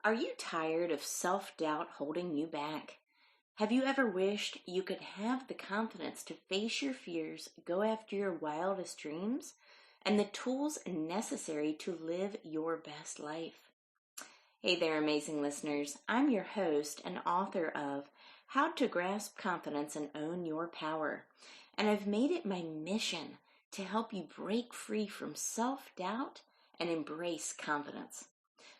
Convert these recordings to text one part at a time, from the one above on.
Are you tired of self-doubt holding you back? Have you ever wished you could have the confidence to face your fears, go after your wildest dreams, and the tools necessary to live your best life? Hey there, amazing listeners. I'm your host and author of How to Grasp Confidence and Own Your Power. And I've made it my mission to help you break free from self-doubt and embrace confidence.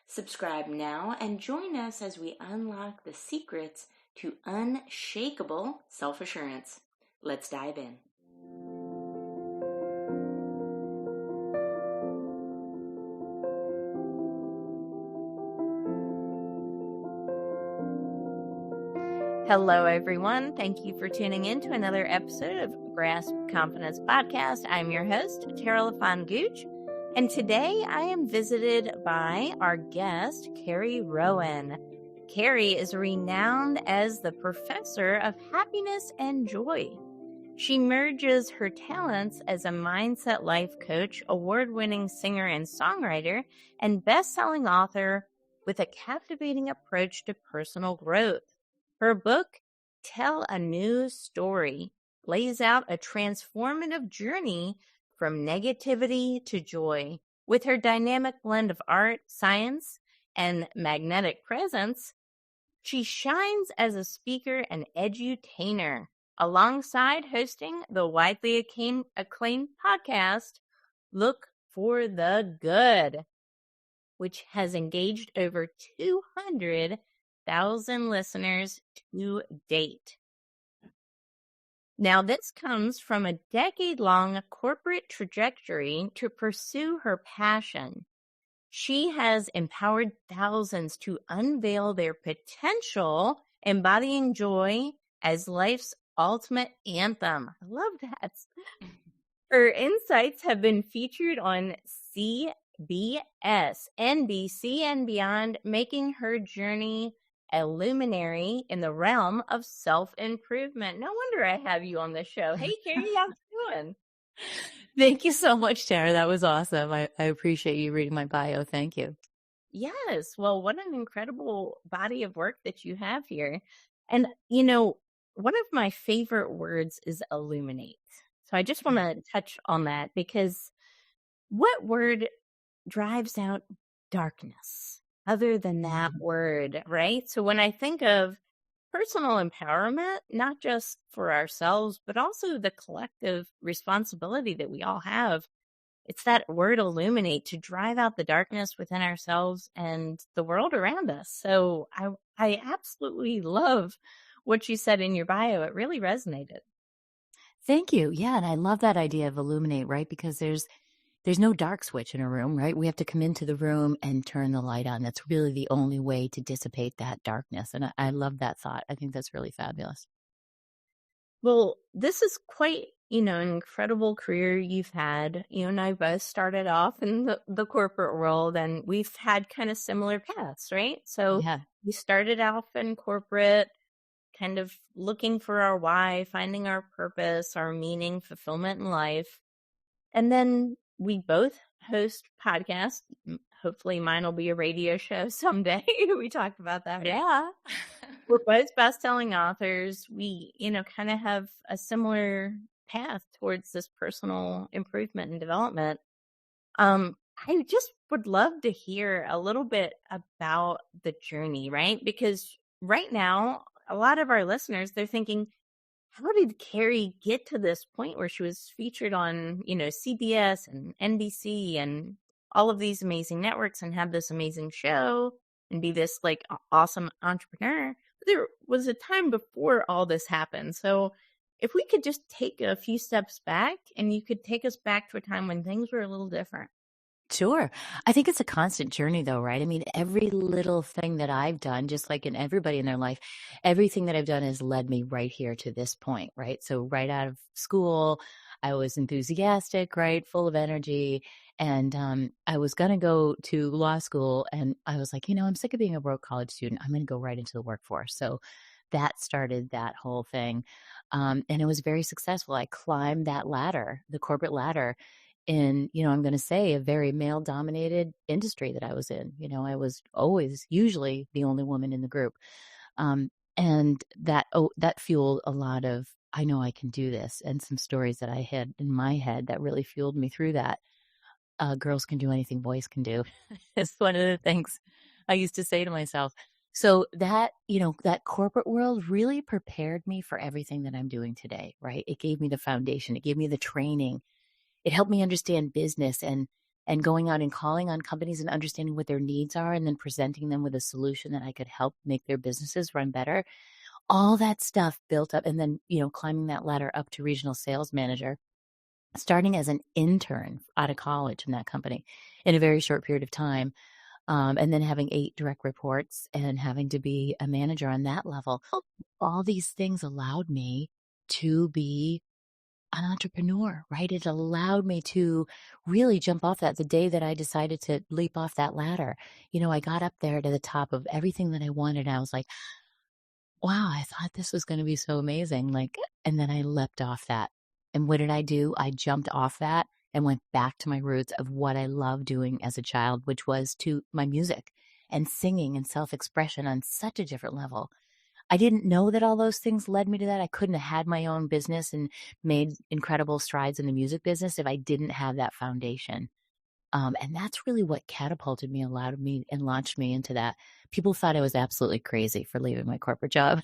Subscribe now and join us as we unlock the secrets to unshakable self-assurance. Let's dive in. Hello, everyone. Thank you for tuning in to another episode of Grasp Confidence Podcast. I'm your host, Tara LaFon Gooch, and today I am visited by our guest, Carrie Rowan. Carrie is renowned as the professor of happiness and joy. She merges her talents as a mindset life coach, award-winning singer and songwriter, and best-selling author with a captivating approach to personal growth. Her book, Tell a New Story, lays out a transformative journey from negativity to joy. With her dynamic blend of art, science, and magnetic presence, she shines as a speaker and edutainer, alongside hosting the widely acclaimed podcast, Look for the Good, which has engaged over 200,000 listeners to date. Now, this comes from a decade-long corporate trajectory to pursue her passion. She has empowered thousands to unveil their potential, embodying joy as life's ultimate anthem. I love that. Her insights have been featured on CBS, NBC, and beyond, making her journey a luminary in the realm of self-improvement. No wonder I have you on the show. Hey, Carrie, how's it doing? Thank you so much, Tara. That was awesome. I appreciate you reading my bio. Thank you. Yes. Well, what an incredible body of work that you have here. And, you know, one of my favorite words is illuminate. So I just want to touch on that because what word drives out darkness other than that word, right? So when I think of personal empowerment, not just for ourselves, but also the collective responsibility that we all have, it's that word illuminate, to drive out the darkness within ourselves and the world around us. So I absolutely love what you said in your bio. It really resonated. Thank you. Yeah, and I love that idea of illuminate, right? Because there's no dark switch in a room, right? We have to come into the room and turn the light on. That's really the only way to dissipate that darkness. And I love that thought. I think that's really fabulous. Well, this is quite, an incredible career you've had. You and I both started off in the corporate world, and we've had kind of similar paths, right? So Yeah. we started off in corporate, kind of looking for our why, finding our purpose, our meaning, fulfillment in life. And then we both host podcasts. Hopefully mine will be a radio show someday. We talked about that. Yeah. We're both best-selling authors. We, kind of have a similar path towards this personal improvement and development. I just would love to hear a little bit about the journey, right? Because right now, a lot of our listeners, they're thinking, how did Carrie get to this point where she was featured on, CBS and NBC and all of these amazing networks and have this amazing show and be this like awesome entrepreneur? But there was a time before all this happened. So if we could just take a few steps back and you could take us back to a time when things were a little different. Sure. I think it's a constant journey though, right? I mean, every little thing that I've done, just like in everybody in their life, everything that I've done has led me right here to this point, right? So right out of school, I was enthusiastic, right? Full of energy. And I was going to go to law school and I was like, I'm sick of being a broke college student. I'm going to go right into the workforce. So that started that whole thing. And it was very successful. I climbed that ladder, the corporate ladder, in, I'm going to say a very male dominated industry that I was in. I was always usually the only woman in the group. Um, and that fueled a lot of, I know I can do this, and some stories that I had in my head that really fueled me through that. Girls can do anything boys can do. It's one of the things I used to say to myself. So that, that corporate world really prepared me for everything that I'm doing today, right? It gave me the foundation. It gave me the training. It helped me understand business and going out and calling on companies and understanding what their needs are and then presenting them with a solution that I could help make their businesses run better. All that stuff built up, and then, climbing that ladder up to regional sales manager, starting as an intern out of college in that company in a very short period of time. And then having 8 direct reports and having to be a manager on that level. All these things allowed me to be an entrepreneur, right? It allowed me to really jump off that. The day that I decided to leap off that ladder, I got up there to the top of everything that I wanted. I was like, wow, I thought this was going to be so amazing. And then I leapt off that. And what did I do? I jumped off that and went back to my roots of what I loved doing as a child, which was to my music and singing and self-expression on such a different level. I didn't know that all those things led me to that. I couldn't have had my own business and made incredible strides in the music business if I didn't have that foundation. And that's really what catapulted me, allowed me, and launched me into that. People thought I was absolutely crazy for leaving my corporate job,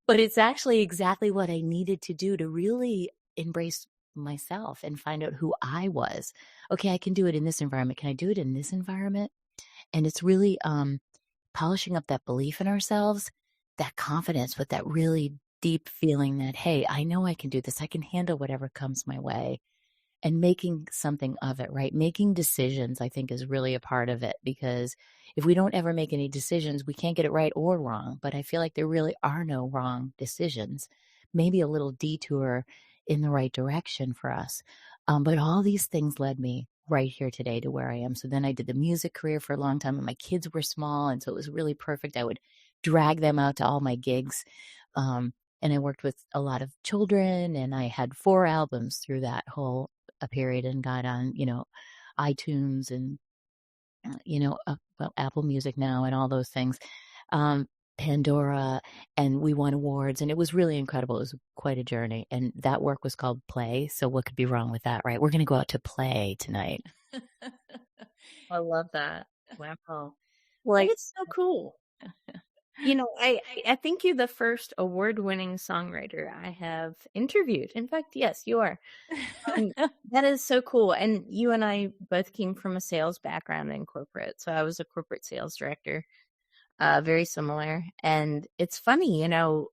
but it's actually exactly what I needed to do to really embrace myself and find out who I was. Okay, I can do it in this environment. Can I do it in this environment? And it's really polishing up that belief in ourselves, that confidence with that really deep feeling that, hey, I know I can do this. I can handle whatever comes my way. And making something of it, right? Making decisions, I think, is really a part of it, because if we don't ever make any decisions, we can't get it right or wrong. But I feel like there really are no wrong decisions. Maybe a little detour in the right direction for us. But all these things led me right here today to where I am. So then I did the music career for a long time, and my kids were small. And so it was really perfect. I would drag them out to all my gigs. And I worked with a lot of children, and I had 4 albums through that whole a period, and got on, iTunes and, well, Apple Music now and all those things, Pandora, and we won awards, and it was really incredible. It was quite a journey, and that work was called play. So what could be wrong with that, right? We're going to go out to play tonight. I love that. Wow. Like, It's so cool. I think you're the first award-winning songwriter I have interviewed. In fact, yes, you are. That is so cool. And you and I both came from a sales background in corporate. So I was a corporate sales director, very similar. And it's funny, on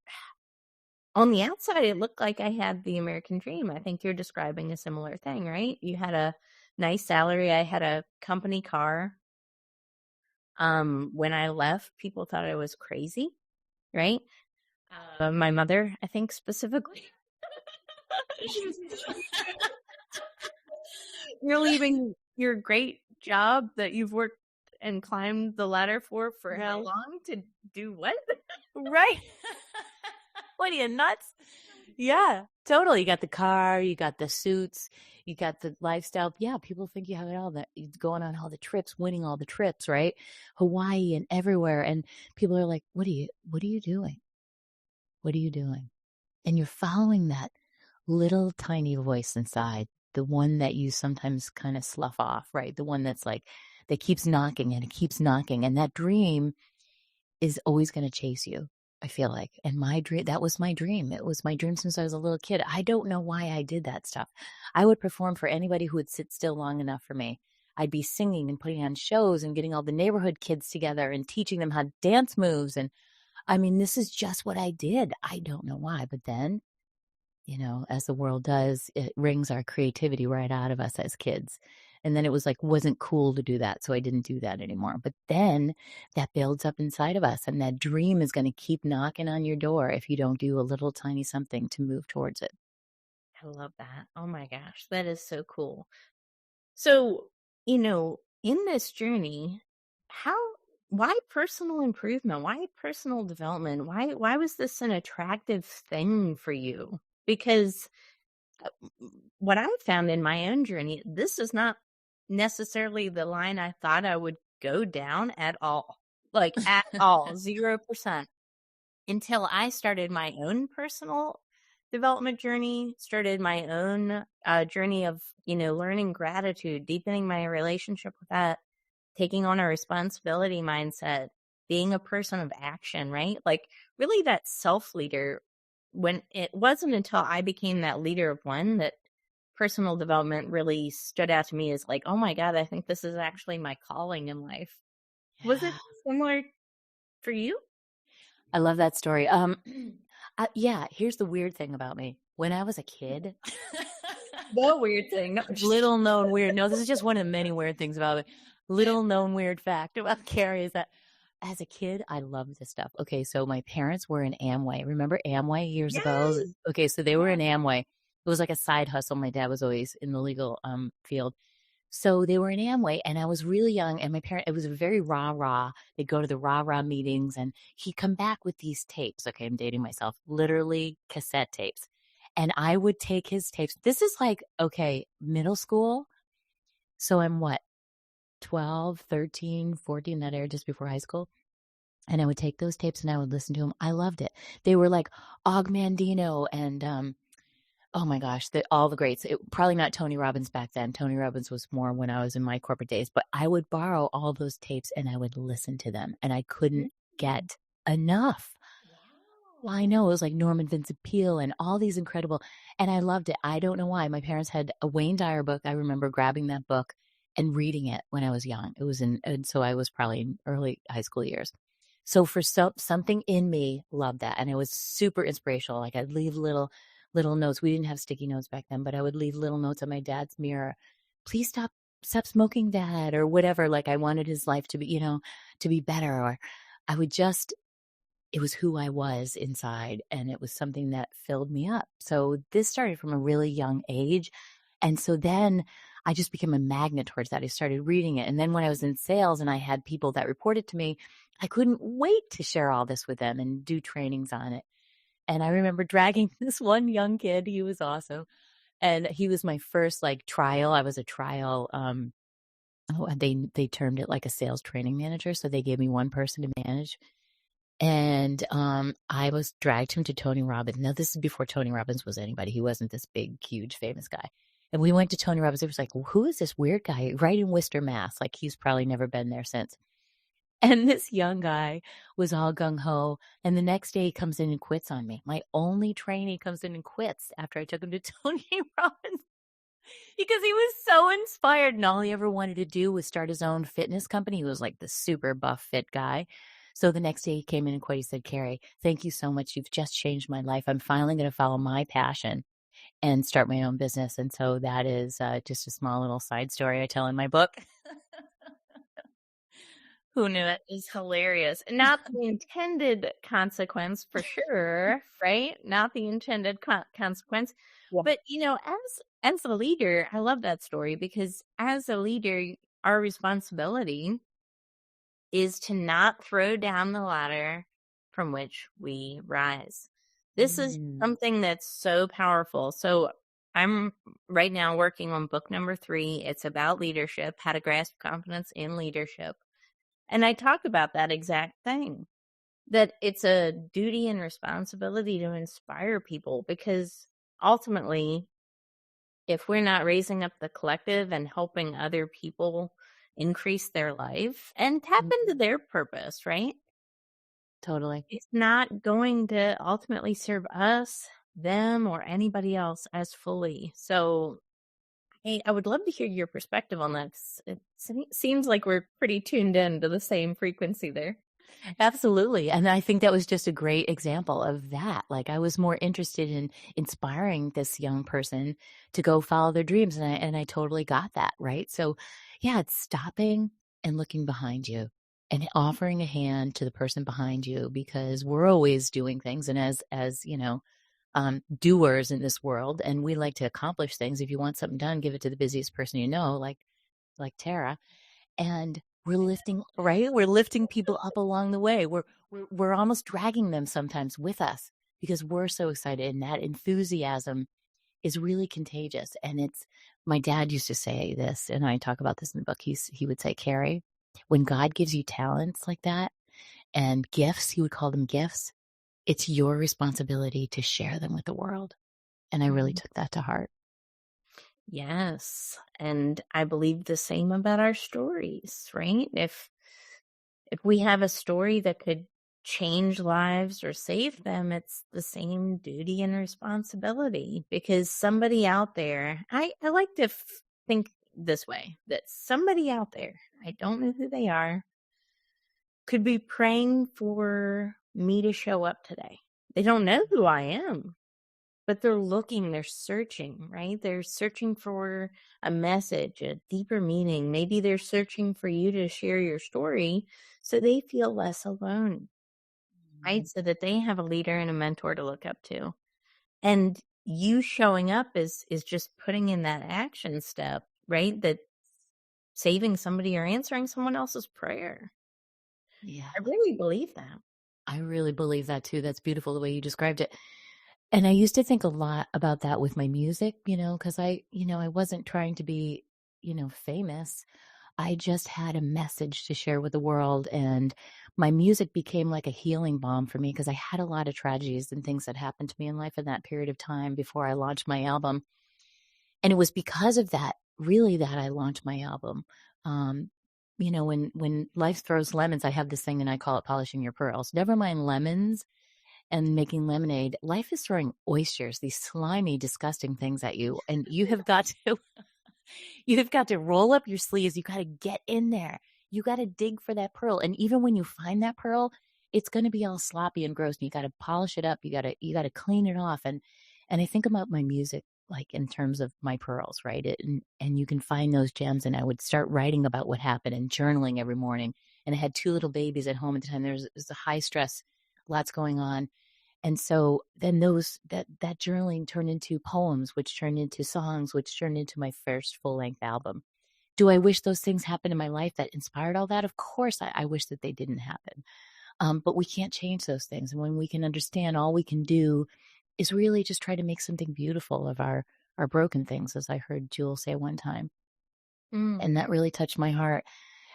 the outside, it looked like I had the American dream. I think you're describing a similar thing, right? You had a nice salary. I had a company car. When I left, people thought I was crazy, right? My mother, I think specifically. You're leaving your great job that you've worked and climbed the ladder for how long to do what? Right. What are you, nuts? Yeah, totally. You got the car, you got the suits, you got the lifestyle. Yeah, people think you have it all, that going on all the trips, winning all the trips, right? Hawaii and everywhere. And people are like, what are you doing? What are you doing? And you're following that little tiny voice inside, the one that you sometimes kind of slough off, right? The one that's like, that keeps knocking and it keeps knocking. And that dream is always going to chase you, I feel like. And my dream, that was my dream. It was my dream since I was a little kid. I don't know why I did that stuff. I would perform for anybody who would sit still long enough for me. I'd be singing and putting on shows and getting all the neighborhood kids together and teaching them how to dance moves. And I mean, this is just what I did. I don't know why. But then, as the world does, it wrings our creativity right out of us as kids. And then it was like, wasn't cool to do that. So I didn't do that anymore. But then that builds up inside of us. And that dream is going to keep knocking on your door if you don't do a little tiny something to move towards it. I love that. Oh my gosh, that is so cool. So, in this journey, why personal improvement? Why personal development? Why was this an attractive thing for you? Because what I found in my own journey, this is not necessarily the line I thought I would go down at all. Like at all, 0%. Until I started my own personal development journey, started my own journey of, learning gratitude, deepening my relationship with that, taking on a responsibility mindset, being a person of action, right? Like really that self leader. When it wasn't until I became that leader of one that personal development really stood out to me as like, oh my God, I think this is actually my calling in life. Was it Yeah. similar for you? I love that story. Yeah, here's the weird thing about me. When I was a kid, The weird thing. No, little known weird. No, this is just one of the many weird things about me. Little known weird fact about Carrie is that as a kid, I loved this stuff. Okay, so my parents were in Amway. Remember Amway years ago? Yes. Okay, so they were in Amway. It was like a side hustle. My dad was always in the legal field. So they were in Amway, and I was really young, and my parent, it was very rah-rah. They'd go to the rah-rah meetings, and he'd come back with these tapes. Okay, I'm dating myself, literally cassette tapes. And I would take his tapes. This is like, okay, middle school. So I'm what, 12, 13, 14, that era just before high school. And I would take those tapes and I would listen to them. I loved it. They were like Og Mandino and oh my gosh, all the greats. Probably not Tony Robbins back then. Tony Robbins was more when I was in my corporate days, but I would borrow all those tapes and I would listen to them and I couldn't get enough. Well, I know it was like Norman Vincent Peale and all these incredible, and I loved it. I don't know why. My parents had a Wayne Dyer book. I remember grabbing that book and reading it when I was young. It was and so I was probably in early high school years. So for something in me loved that, and it was super inspirational. Like I'd leave little notes. We didn't have sticky notes back then, but I would leave little notes on my dad's mirror. Please stop smoking, Dad, or whatever. Like I wanted his life to be, to be better, or I would just it was who I was inside, and it was something that filled me up. So this started from a really young age. And so then I just became a magnet towards that. I started reading it. And then when I was in sales and I had people that reported to me, I couldn't wait to share all this with them and do trainings on it. And I remember dragging this one young kid. He was awesome. And he was my first like trial. I was a trial. They termed it like a sales training manager. So they gave me one person to manage. And I was dragged him to Tony Robbins. Now, this is before Tony Robbins was anybody. He wasn't this big, huge, famous guy. And we went to Tony Robbins. It was like, who is this weird guy right in Worcester, Mass? Like he's probably never been there since. And this young guy was all gung-ho. And the next day he comes in and quits on me. My only trainee comes in and quits after I took him to Tony Robbins because he was so inspired. And all he ever wanted to do was start his own fitness company. He was like the super buff fit guy. So the next day he came in and quit. He said, Carrie, thank you so much. You've just changed my life. I'm finally going to follow my passion and start my own business. And so that is just a small little side story I tell in my book. Who knew it? Is hilarious. Not the intended consequence for sure, right? Not the intended consequence. Yeah. But, as a leader, I love that story because as a leader, our responsibility is to not throw down the ladder from which we rise. This is something that's so powerful. So I'm right now working on book number 3. It's about leadership, how to grasp confidence in leadership. And I talk about that exact thing, that it's a duty and responsibility to inspire people because ultimately, if we're not raising up the collective and helping other people increase their life and tap into their purpose, right? Totally. It's not going to ultimately serve us, them, or anybody else as fully. So hey, I would love to hear your perspective on that. It seems like we're pretty tuned in to the same frequency there. Absolutely. And I think that was just a great example of that. Like I was more interested in inspiring this young person to go follow their dreams. And I totally got that. Right. So yeah, it's stopping and looking behind you and offering a hand to the person behind you because we're always doing things. And as doers in this world, and we like to accomplish things. If you want something done, give it to the busiest person you know, like Tara. And we're lifting, right? We're lifting people up along the way. We're almost dragging them sometimes with us because we're so excited. And that enthusiasm is really contagious. And it's, my dad used to say this, and I talk about this in the book. He would say, Carrie, when God gives you talents like that and gifts, he would call them gifts, it's your responsibility to share them with the world. And I really took that to heart. Yes. And I believe the same about our stories, right? If we have a story that could change lives or save them, it's the same duty and responsibility, because somebody out there, I like to think this way, that somebody out there, I don't know who they are, could be praying for me to show up today. They don't know who I am, but they're looking, they're searching, right? They're searching for a message, a deeper meaning. Maybe they're searching for you to share your story so they feel less alone, right? So that they have a leader and a mentor to look up to. And you showing up is just putting in that action step, right? That saving somebody or answering someone else's prayer. Yeah. I really believe that. I really believe that too. That's beautiful the way you described it. And I used to think a lot about that with my music, because I wasn't trying to be, famous. I just had a message to share with the world. And my music became like a healing balm for me because I had a lot of tragedies and things that happened to me in life in that period of time before I launched my album. And it was because of that, really, that I launched my album. Um, when life throws lemons, I have this thing and I call it polishing your pearls. Never mind lemons and making lemonade. Life is throwing oysters, these slimy, disgusting things at you. And you have got to roll up your sleeves. You got to get in there. You got to dig for that pearl. And even when you find that pearl, it's going to be all sloppy and gross. And you got to polish it up. You got to clean it off. And I think about my music like in terms of my pearls, right? And you can find those gems. And I would start writing about what happened and journaling every morning. And I had 2 little babies at home at the time. There's a high stress, lots going on. And so then that journaling turned into poems, which turned into songs, which turned into my first full-length album. Do I wish those things happened in my life that inspired all that? Of course, I wish that they didn't happen. But we can't change those things. And when we can understand, all we can do is really just try to make something beautiful of our broken things, as I heard Jewel say one time. And that really touched my heart.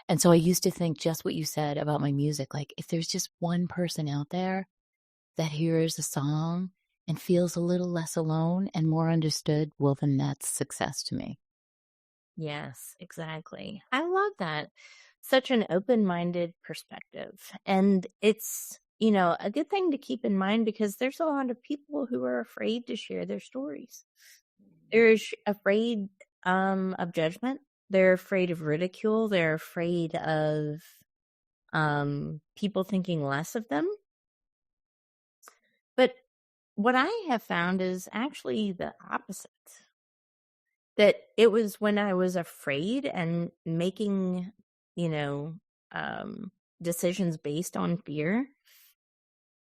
And so I used to think just what you said about my music, like if there's just one person out there that hears a song and feels a little less alone and more understood, well, then that's success to me. Yes, exactly. I love that. Such an open-minded perspective. And it's, a good thing to keep in mind, because there's a lot of people who are afraid to share their stories. They're afraid of judgment. They're afraid of ridicule. They're afraid of people thinking less of them. But what I have found is actually the opposite. That it was when I was afraid and making, decisions based on fear,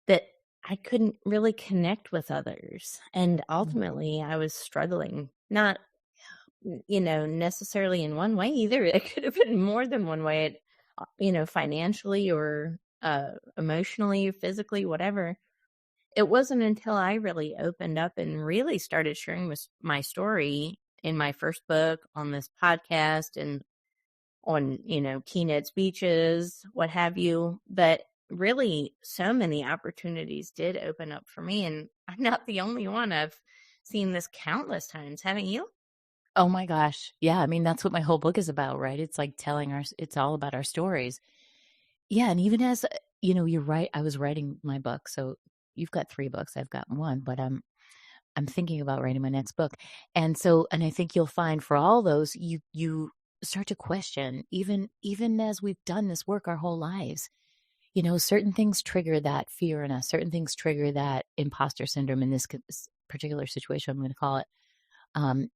that I couldn't really connect with others. And ultimately, I was struggling, not, necessarily in one way either. It could have been more than one way, financially or emotionally, or physically, whatever. It wasn't until I really opened up and really started sharing my story in my first book, on this podcast, and on, keynote speeches, what have you, that really so many opportunities did open up for me. And I'm not the only one. I've seen this countless times, haven't you? Oh my gosh. Yeah. I mean, that's what my whole book is about, right? It's like it's all about our stories. Yeah. And even as, you're right. I was writing my book. So you've got 3 books. I've got 1, but I'm thinking about writing my next book. And I think you'll find for all those, you start to question, even as we've done this work our whole lives, certain things trigger that fear in us. Certain things trigger that imposter syndrome in this particular situation, I'm going to call it.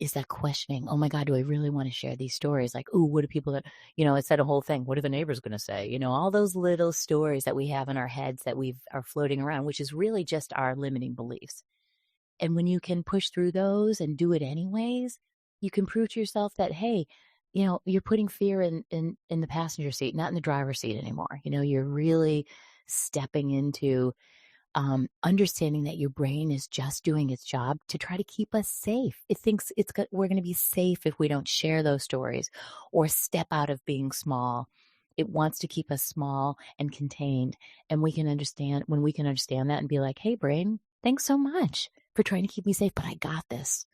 Is that questioning, oh my God, do I really want to share these stories? Like, ooh, what do people that, it said a whole thing. What are the neighbors going to say? All those little stories that we have in our heads that are floating around, which is really just our limiting beliefs. And when you can push through those and do it anyways, you can prove to yourself that, hey, you're putting fear in the passenger seat, not in the driver's seat anymore. You're really stepping into understanding that your brain is just doing its job to try to keep us safe. It thinks we're going to be safe if we don't share those stories or step out of being small. It wants to keep us small and contained. And when we can understand that and be like, hey, brain, thanks so much for trying to keep me safe, but I got this,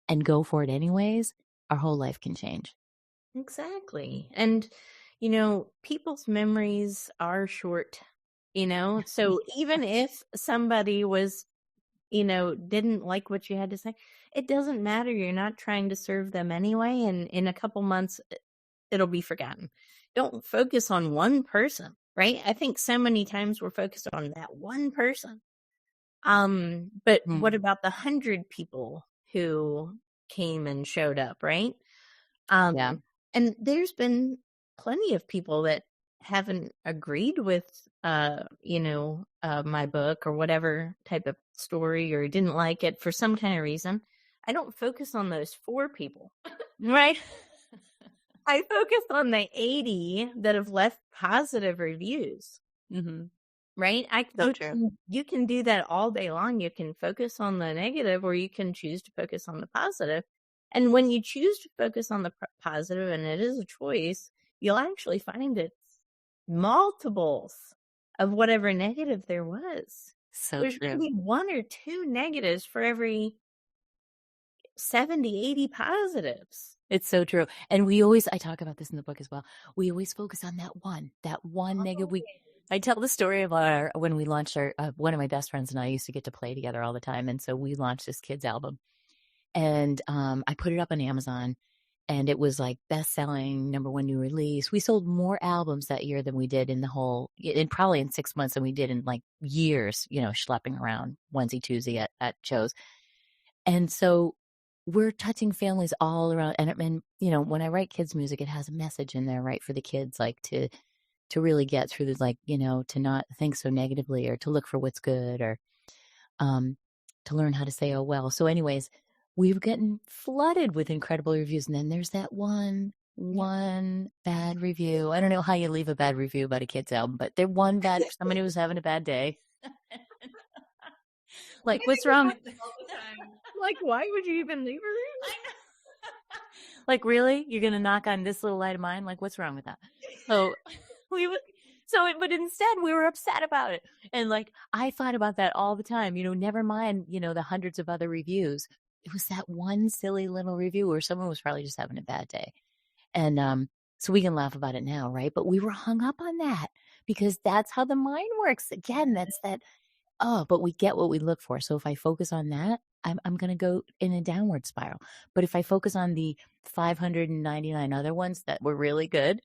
and go for it anyways, our whole life can change. Exactly. And, people's memories are short, so even if somebody was, didn't like what you had to say, it doesn't matter. You're not trying to serve them anyway. And in a couple months, it'll be forgotten. Don't focus on one person, right? I think so many times we're focused on that one person. But what about the 100 people who came and showed up, right? Yeah. And there's been plenty of people that haven't agreed with, my book or whatever type of story, or didn't like it for some kind of reason. I don't focus on those 4 people, Right. I focus on the 80 that have left positive reviews. Mm-hmm. Right? So true. You can do that all day long. You can focus on the negative, or you can choose to focus on the positive. And when you choose to focus on the positive, and it is a choice, you'll actually find it's multiples of whatever negative there was. So There's true. going to be 1 or 2 negatives for every 70, 80 positives. It's so true. And I talk about this in the book as well. We always focus on that one negative. I tell the story of when we launched one of my best friends and I used to get to play together all the time. And so we launched this kids album, and I put it up on Amazon, and it was like best-selling, #1 new release. We sold more albums that year than we did probably in 6 months than we did in like years, schlepping around onesie twosie at shows. And so we're touching families all around. And when I write kids music, it has a message in there, right, for the kids, like to really get through the, like, to not think so negatively, or to look for what's good, or to learn how to say, oh, well. So anyways, we've gotten flooded with incredible reviews. And then there's that one bad review. I don't know how you leave a bad review about a kid's album, but they're somebody who's having a bad day. Like, what's wrong? Like, why would you even leave a review? Like, really? You're going to knock on this little light of mine? Like, what's wrong with that? So but instead we were upset about it. And like, I thought about that all the time, never mind, the hundreds of other reviews. It was that one silly little review where someone was probably just having a bad day. And so we can laugh about it now, right? But we were hung up on that because that's how the mind works. Again, that's that. Oh, but we get what we look for. So if I focus on that, I'm going to go in a downward spiral. But if I focus on the 599 other ones that were really good,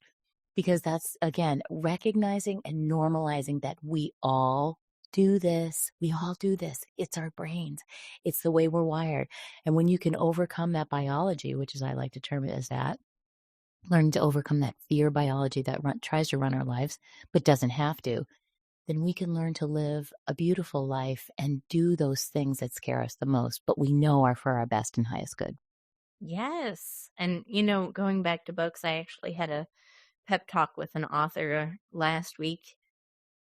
because that's, again, recognizing and normalizing that we all do this. We all do this. It's our brains. It's the way we're wired. And when you can overcome that biology, which is, I like to term it as that, learning to overcome that fear biology that tries to run our lives, but doesn't have to, then we can learn to live a beautiful life and do those things that scare us the most, but we know are for our best and highest good. Yes. And, going back to books, I actually had a pep talk with an author last week.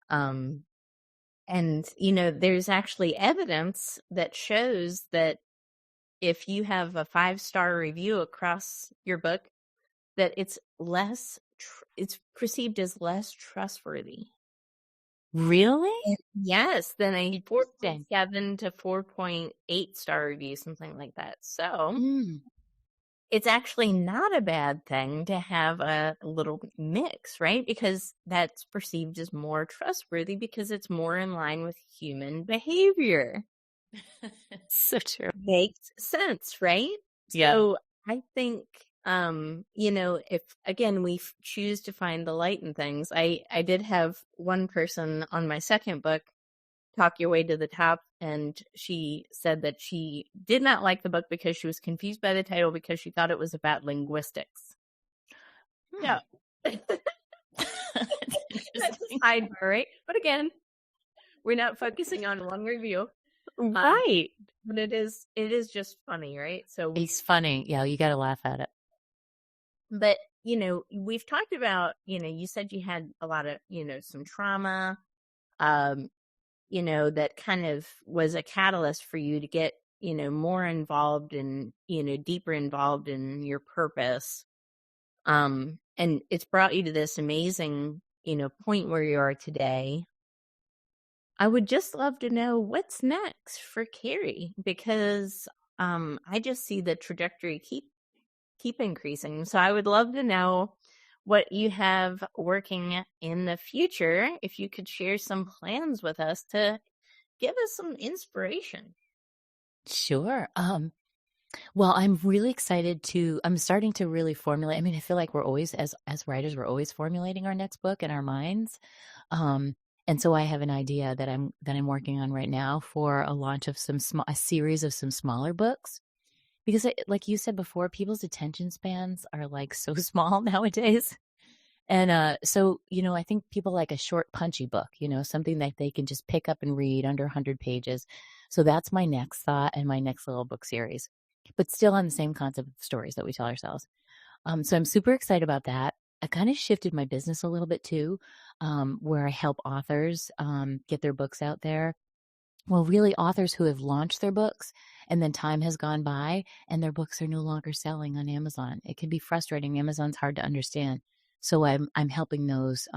And, there's actually evidence that shows that if you have a 5-star review across your book, that it's it's perceived as less trustworthy. Really? Yes, than a 4.7 to 4.8 star review, something like that. So it's actually not a bad thing to have a little mix, right? Because that's perceived as more trustworthy because it's more in line with human behavior. So true. Makes sense, right? Yeah. So I think, if, again, we choose to find the light in things, I did have one person on my second book, Talk Your Way to the Top, and she said that she did not like the book because she was confused by the title because she thought it was about linguistics. No. That's a sidebar, right? But again, we're not focusing on one review. Right. But it is just funny, right? So it's funny. Yeah, you got to laugh at it. But, we've talked about, you said you had a lot of, some trauma. that kind of was a catalyst for you to get, more involved and, deeper involved in your purpose. And it's brought you to this amazing, point where you are today. I would just love to know what's next for Carrie, because I just see the trajectory keep increasing. So I would love to know what you have working in the future. If you could share some plans with us to give us some inspiration. Sure. Well, I'm really excited I'm starting to really formulate. I mean, I feel like we're always, as writers, we're always formulating our next book in our minds. Um, and so I have an idea that I'm working on right now for a launch of a series of some smaller books. Because like you said before, people's attention spans are like so small nowadays. And so, I think people like a short, punchy book, something that they can just pick up and read under 100 pages. So that's my next thought and my next little book series, but still on the same concept of stories that we tell ourselves. So I'm super excited about that. I kind of shifted my business a little bit too, where I help authors get their books out there. Well, really, authors who have launched their books and then time has gone by and their books are no longer selling on Amazon. It can be frustrating. Amazon's hard to understand. So I'm helping those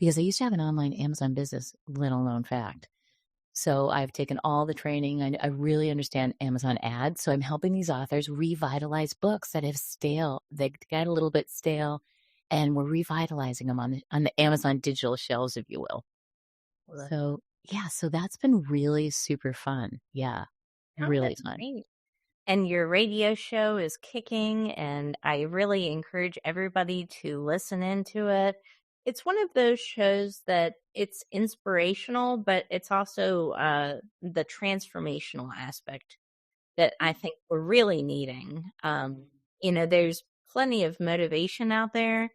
because I used to have an online Amazon business, little known fact. So I've taken all the training. I really understand Amazon ads. So I'm helping these authors revitalize books that have they got a little bit stale, and we're revitalizing them on the Amazon digital shelves, if you will. So yeah, so that's been really super fun. Yeah, Oh, really that's fun. great. And your radio show is kicking, and I really encourage everybody to listen into it. It's one of those shows that it's inspirational, but it's also the transformational aspect that I think we're really needing. There's plenty of motivation out there,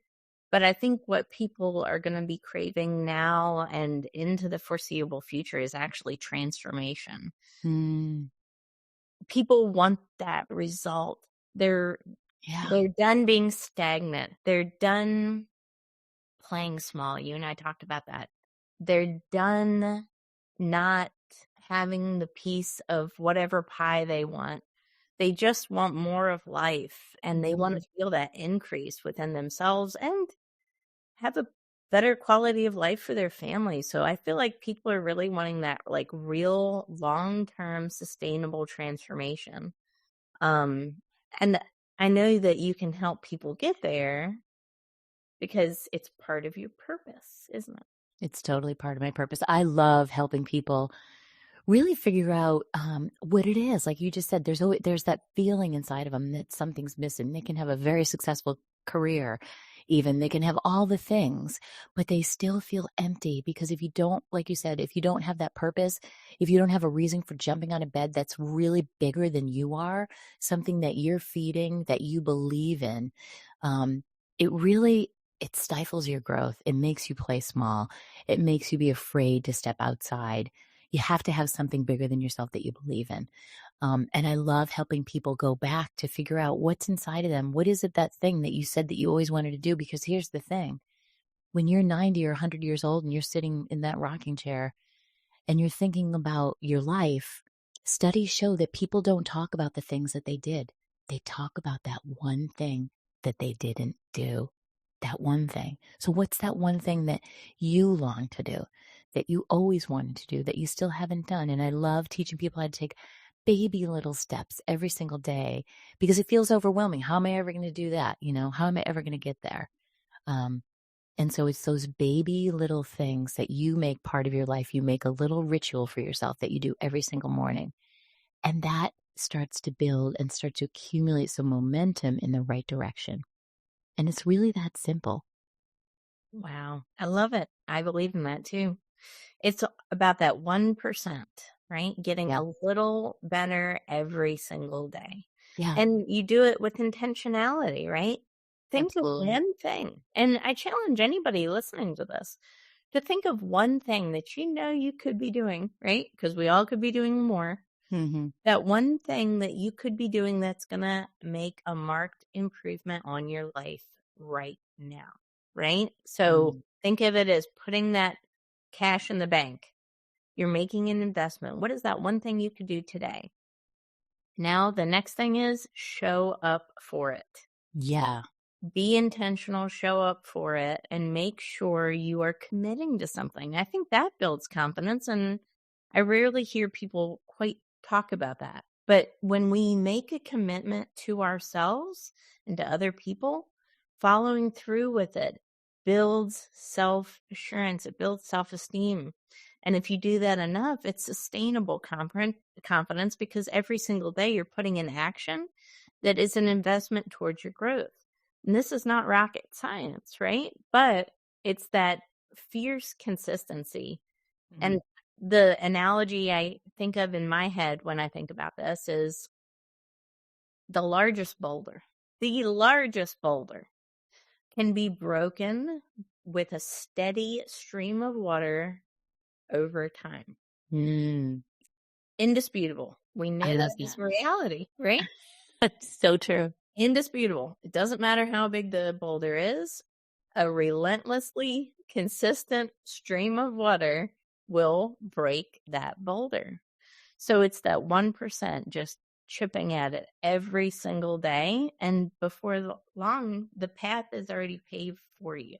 but I think what people are going to be craving now and into the foreseeable future is actually transformation. Mm, People want that result. They're yeah. they're done being stagnant. They're done playing small. You and I talked about that. They're done not having the piece of whatever pie they want. They just want more of life, and they want Mhm. to feel that increase within themselves and have a better quality of life for their family. So I feel like people are really wanting that like real long-term sustainable transformation. And I know that you can help people get there because it's part of your purpose, isn't it? It's totally part of my purpose. I love helping people really figure out what it is. Like you just said, there's that feeling inside of them that something's missing. They can have a very successful career, even they can have all the things, but they still feel empty because if you don't, like you said, if you don't have that purpose, if you don't have a reason for jumping on a bed that's really bigger than you are, something that you're feeding, that you believe in, um, it really it stifles your growth. It makes you play small. It makes you be afraid to step outside. You have to have something bigger than yourself that you believe in. And I love helping people go back to figure out what's inside of them. What is it, that thing that you said that you always wanted to do? Because here's the thing. When you're 90 or 100 years old and you're sitting in that rocking chair and you're thinking about your life, studies show that people don't talk about the things that they did. They talk about that one thing that they didn't do. That one thing. So what's that one thing that you long to do, that you always wanted to do, that you still haven't done? And I love teaching people how to take baby little steps every single day because it feels overwhelming. How am I ever going to do that? How am I ever going to get there? Um, and so it's those baby little things that you make part of your life. You make a little ritual for yourself that you do every single morning. And that starts to build and start to accumulate some momentum in the right direction. And it's really that simple. Wow. I love it. I believe in that too. It's about that 1%, right? Getting Yeah. a little better every single day. Yeah. And you do it with intentionality, right? Think of Absolutely. one thing. And I challenge anybody listening to this to think of one thing that you could be doing, right? Because we all could be doing more. Mm-hmm. That one thing that you could be doing that's going to make a marked improvement on your life right now, right? So Mm. think of it as putting that cash in the bank. You're making an investment. What is that one thing you could do today? Now, the next thing is show up for it. Yeah. Be intentional, show up for it, and make sure you are committing to something. I think that builds confidence, and I rarely hear people quite talk about that. But when we make a commitment to ourselves and to other people, following through with it builds self-assurance, it builds self-esteem. And if you do that enough, it's sustainable confidence, because every single day you're putting in action that is an investment towards your growth. And this is not rocket science, right? But it's that fierce consistency. Mm-hmm. And the analogy I think of in my head when I think about this is the largest boulder can be broken with a steady stream of water over time. Indisputable. We know this is reality, right? That's so true. Indisputable. It doesn't matter how big the boulder is. A relentlessly consistent stream of water will break that boulder. So it's that 1% just chipping at it every single day. And before long, the path is already paved for you.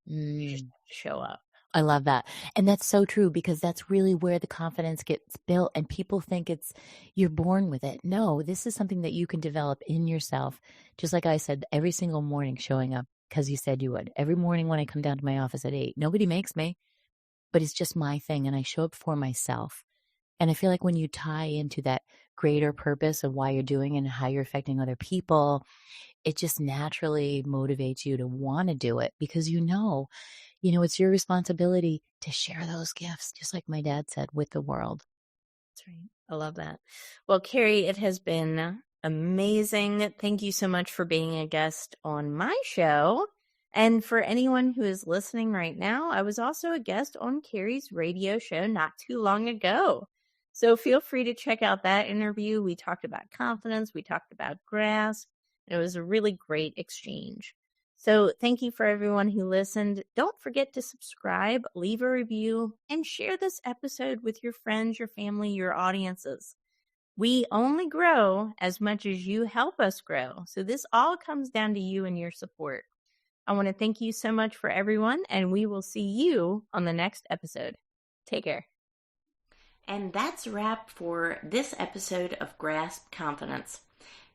You just have to show up. I love that. And that's so true, because that's really where the confidence gets built, and people think you're born with it. No, this is something that you can develop in yourself. Just like I said, every single morning showing up because you said you would. Every morning when I come down to my office at 8, nobody makes me, but it's just my thing, and I show up for myself. And I feel like when you tie into that greater purpose of why you're doing and how you're affecting other people, it just naturally motivates you to want to do it, because it's your responsibility to share those gifts, just like my dad said, with the world. That's right. I love that. Well, Carrie, it has been amazing. Thank you so much for being a guest on my show. And for anyone who is listening right now, I was also a guest on Carrie's radio show not too long ago. So feel free to check out that interview. We talked about confidence. We talked about grasp. It was a really great exchange. So thank you for everyone who listened. Don't forget to subscribe, leave a review, and share this episode with your friends, your family, your audiences. We only grow as much as you help us grow. So this all comes down to you and your support. I want to thank you so much for everyone, and we will see you on the next episode. Take care. And that's a wrap for this episode of Grasp Confidence.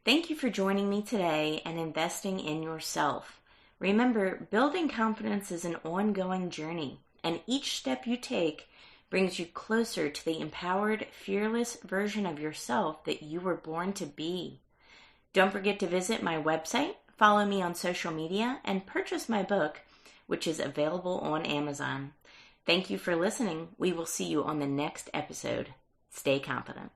Thank you for joining me today and investing in yourself. Remember, building confidence is an ongoing journey, and each step you take brings you closer to the empowered, fearless version of yourself that you were born to be. Don't forget to visit my website, follow me on social media, and purchase my book, which is available on Amazon. Thank you for listening. We will see you on the next episode. Stay confident.